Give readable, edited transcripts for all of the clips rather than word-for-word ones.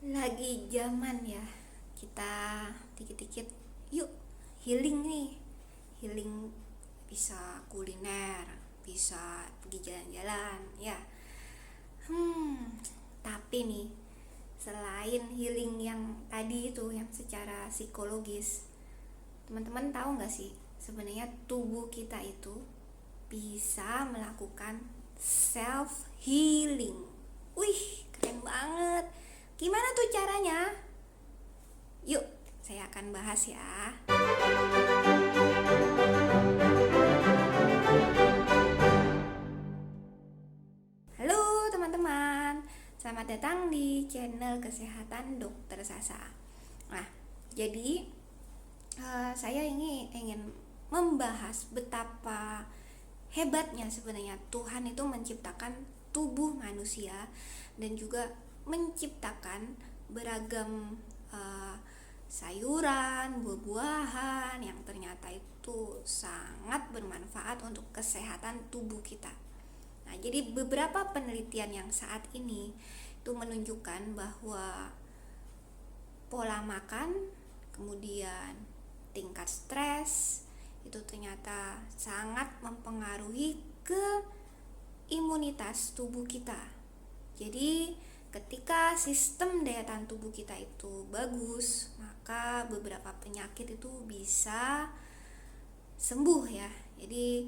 Lagi zaman ya, kita dikit-dikit yuk healing nih. Healing bisa kuliner, bisa pergi jalan-jalan ya. Tapi nih, selain healing yang tadi itu yang secara psikologis, teman-teman tahu nggak sih sebenarnya tubuh kita itu bisa melakukan self healing. Wih, keren banget. Gimana tuh caranya? Yuk, saya akan bahas ya. Halo teman-teman, selamat datang di channel Kesehatan Dokter Sasa. Nah, jadi saya ingin membahas betapa hebatnya sebenarnya Tuhan itu menciptakan tubuh manusia dan juga menciptakan beragam sayuran, buah-buahan yang ternyata itu sangat bermanfaat untuk kesehatan tubuh kita. Nah, jadi beberapa penelitian yang saat ini itu menunjukkan bahwa pola makan, kemudian tingkat stres itu ternyata sangat mempengaruhi ke imunitas tubuh kita. Jadi ketika sistem daya tahan tubuh kita itu bagus, maka beberapa penyakit itu bisa sembuh ya. Jadi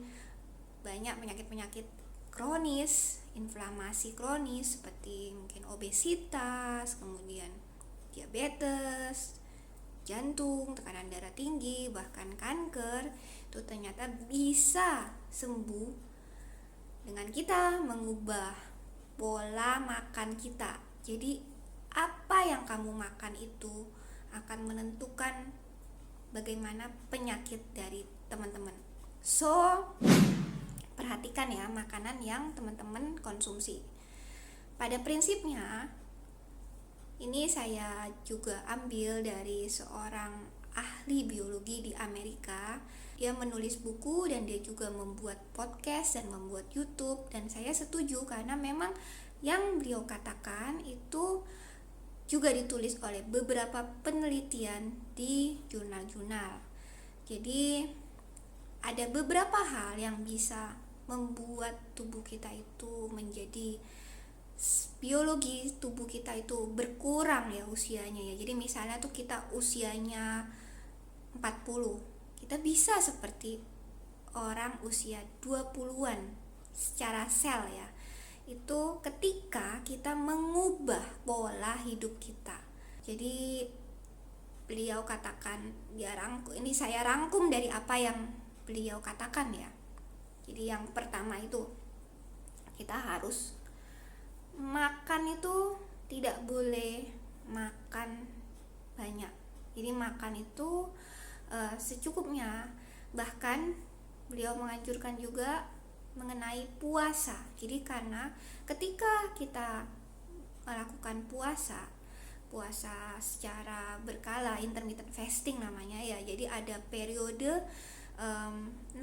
banyak penyakit-penyakit kronis, inflamasi kronis seperti mungkin obesitas, kemudian diabetes, jantung, tekanan darah tinggi, bahkan kanker itu ternyata bisa sembuh dengan kita mengubah pola makan kita. Jadi apa yang kamu makan itu akan menentukan bagaimana penyakit dari teman-teman. So, perhatikan ya makanan yang teman-teman konsumsi. Pada prinsipnya, ini saya juga ambil dari seorang ahli biologi di Amerika. Dia menulis buku dan dia juga membuat podcast dan membuat YouTube, dan saya setuju karena memang yang beliau katakan itu juga ditulis oleh beberapa penelitian di jurnal-jurnal. Jadi ada beberapa hal yang bisa membuat tubuh kita itu menjadi biologi tubuh kita itu berkurang ya usianya ya. Jadi misalnya tuh kita usianya 40, kita bisa seperti orang usia 20-an secara sel ya. Itu ketika kita mengubah pola hidup kita. Jadi beliau katakan, ini saya rangkum dari apa yang beliau katakan ya. Jadi yang pertama itu kita harus makan itu tidak boleh makan banyak. Jadi makan itu secukupnya. Bahkan beliau menganjurkan juga mengenai puasa. Jadi karena ketika kita melakukan puasa secara berkala, intermittent fasting namanya ya. Jadi ada periode 16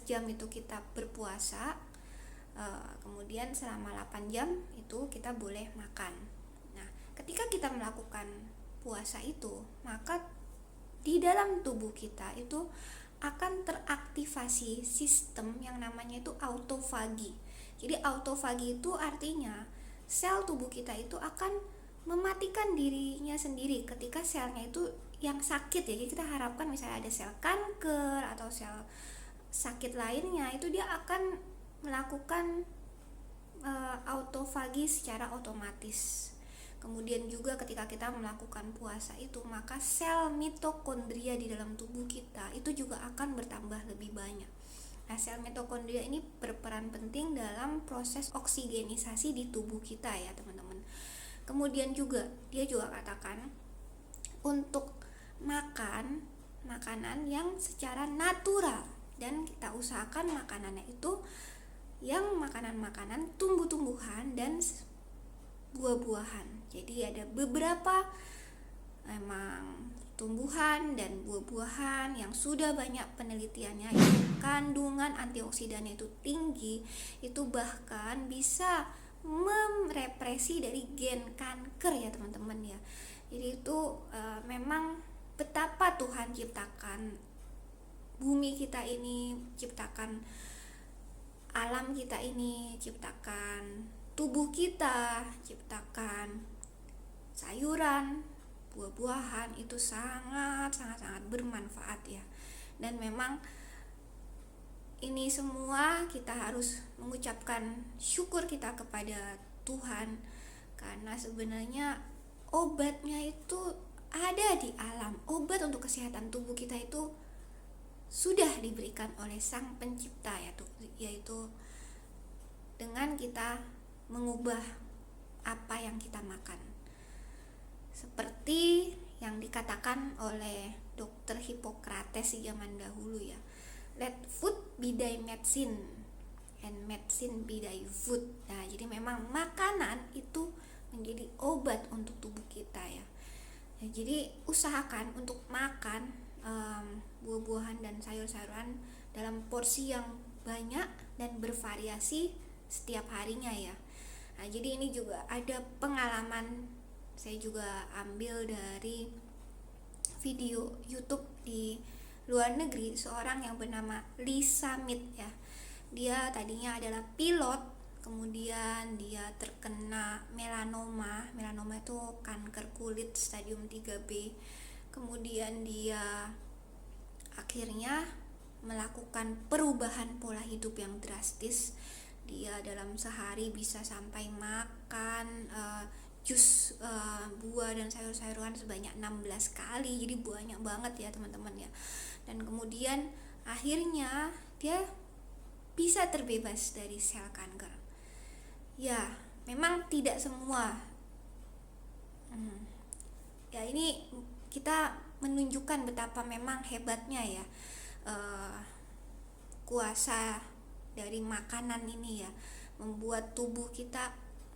jam itu kita berpuasa, kemudian selama 8 jam itu kita boleh makan. Nah, ketika kita melakukan puasa itu, maka di dalam tubuh kita itu akan teraktivasi sistem yang namanya itu autofagi. Jadi autofagi itu artinya sel tubuh kita itu akan mematikan dirinya sendiri ketika selnya itu yang sakit ya. Jadi kita harapkan misalnya ada sel kanker atau sel sakit lainnya, itu dia akan melakukan autofagi secara otomatis. Kemudian juga ketika kita melakukan puasa itu, maka sel mitokondria di dalam tubuh kita itu juga akan bertambah lebih banyak. Nah, sel mitokondria ini berperan penting dalam proses oksigenisasi di tubuh kita ya teman-teman. Kemudian juga dia juga katakan untuk makan makanan yang secara natural, dan kita usahakan makanannya itu yang makanan-makanan tumbuh-tumbuhan dan buah-buahan. Jadi ada beberapa memang tumbuhan dan buah-buahan yang sudah banyak penelitiannya, kandungan antioksidannya itu tinggi, itu bahkan bisa merepresi dari gen kanker ya teman-teman ya. memang betapa Tuhan ciptakan bumi kita ini, ciptakan alam kita ini, ciptakan tubuh kita, ciptakan sayuran, buah-buahan, itu sangat bermanfaat ya. Dan memang ini semua kita harus mengucapkan syukur kita kepada Tuhan, karena sebenarnya obatnya itu ada di alam. Obat untuk kesehatan tubuh kita itu sudah diberikan oleh Sang Pencipta, yaitu dengan kita mengubah apa yang kita makan. Seperti yang dikatakan oleh Dr. Hippocrates di zaman dahulu ya, let food be thy medicine and medicine be thy food. Nah, jadi memang makanan itu menjadi obat untuk tubuh kita ya. Jadi usahakan untuk makan buah-buahan dan sayur-sayuran dalam porsi yang banyak dan bervariasi setiap harinya ya. Nah, jadi ini juga ada pengalaman saya juga ambil dari video YouTube di luar negeri, seorang yang bernama Lee Summit ya. Dia tadinya adalah pilot, kemudian dia terkena melanoma. Melanoma itu kanker kulit stadium 3B. Kemudian dia akhirnya melakukan perubahan pola hidup yang drastis. Dia dalam sehari bisa sampai makan jus buah dan sayur-sayuran sebanyak 16 kali. Jadi banyak banget ya teman-teman ya. Dan kemudian akhirnya dia bisa terbebas dari sel kanker. Ya, memang tidak semua. Ya, ini kita menunjukkan betapa memang hebatnya ya kuasa dari makanan ini ya, membuat tubuh kita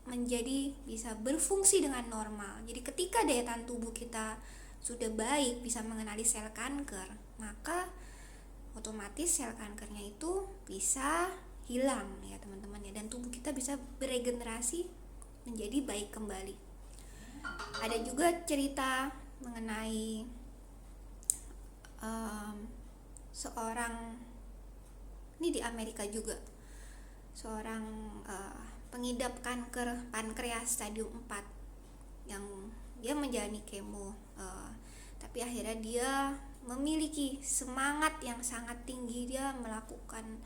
menjadi bisa berfungsi dengan normal. Jadi ketika daya tahan tubuh kita sudah baik, bisa mengenali sel kanker, maka otomatis sel kankernya itu bisa hilang ya teman-teman ya, dan tubuh kita bisa beregenerasi menjadi baik kembali. Ada juga cerita mengenai seorang, ini di Amerika juga, seorang pengidap kanker pankreas stadium 4 yang dia menjalani kemo, tapi akhirnya dia memiliki semangat yang sangat tinggi. Dia melakukan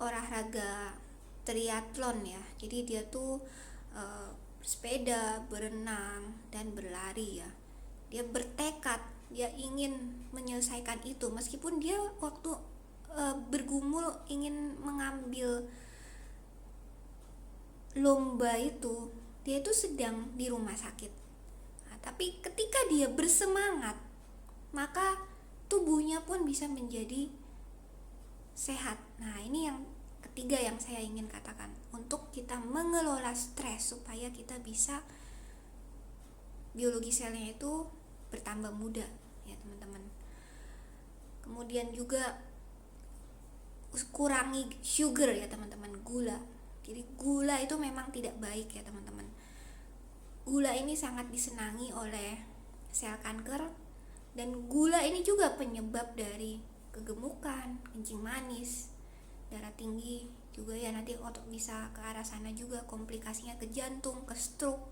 olahraga triathlon ya, jadi dia tuh bersepeda, berenang, dan berlari ya. Dia bertekad, dia ingin menyelesaikan itu, meskipun dia waktu bergumul ingin mengambil lomba itu, dia itu sedang di rumah sakit. Nah, tapi ketika dia bersemangat, maka tubuhnya pun bisa menjadi sehat. Nah, ini yang ketiga yang saya ingin katakan, untuk kita mengelola stres supaya kita bisa biologi selnya itu bertambah muda ya teman-teman. Kemudian juga kurangi sugar ya teman-teman, gula. Jadi gula itu memang tidak baik ya teman-teman. Gula ini sangat disenangi oleh sel kanker, dan gula ini juga penyebab dari kegemukan, kencing manis, darah tinggi juga ya, nanti otot bisa ke arah sana juga, komplikasinya ke jantung, ke stroke.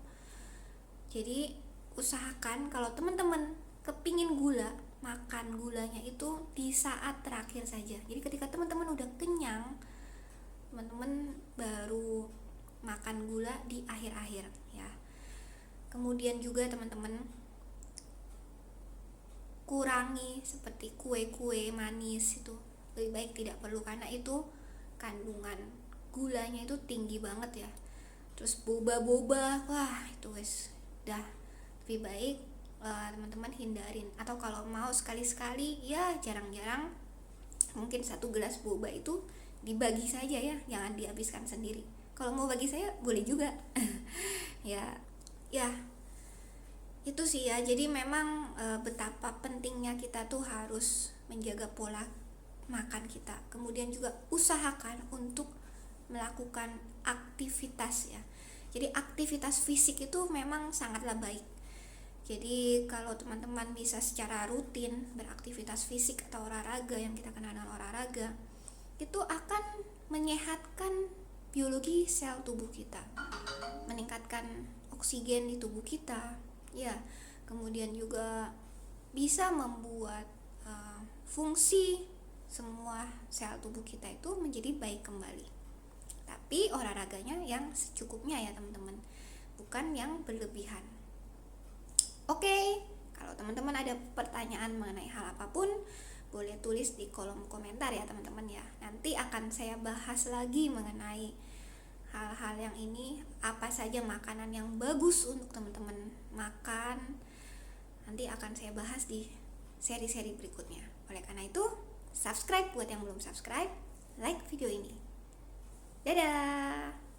Jadi usahakan kalau teman-teman kepingin gula, makan gulanya itu di saat terakhir saja. Jadi ketika teman-teman udah kenyang, teman-teman baru makan gula di akhir-akhir ya. Kemudian juga teman-teman kurangi seperti kue-kue manis, itu lebih baik tidak perlu, karena itu kandungan gulanya itu tinggi banget ya. Terus boba-boba, wah itu wes dah lebih baik teman-teman hindarin. Atau kalau mau sekali-sekali ya jarang-jarang, mungkin 1 gelas boba itu dibagi saja ya, jangan dihabiskan sendiri. Kalau mau bagi saya boleh juga. ya itu sih ya. Jadi memang betapa pentingnya kita tuh harus menjaga pola makan kita. Kemudian juga usahakan untuk melakukan aktivitas ya. Jadi aktivitas fisik itu memang sangatlah baik. Jadi kalau teman-teman bisa secara rutin beraktivitas fisik atau olahraga yang kita kenal dengan olahraga, itu akan menyehatkan biologi sel tubuh kita, meningkatkan oksigen di tubuh kita, ya. Kemudian juga bisa membuat fungsi semua sel tubuh kita itu menjadi baik kembali. Tapi olahraganya yang secukupnya ya teman-teman, bukan yang berlebihan. Oke, kalau teman-teman ada pertanyaan mengenai hal apapun, boleh tulis di kolom komentar ya teman-teman ya. Nanti akan saya bahas lagi mengenai hal-hal yang ini, apa saja makanan yang bagus untuk teman-teman makan. Nanti akan saya bahas di seri-seri berikutnya. Oleh karena itu, subscribe buat yang belum subscribe, like video ini. Dadah!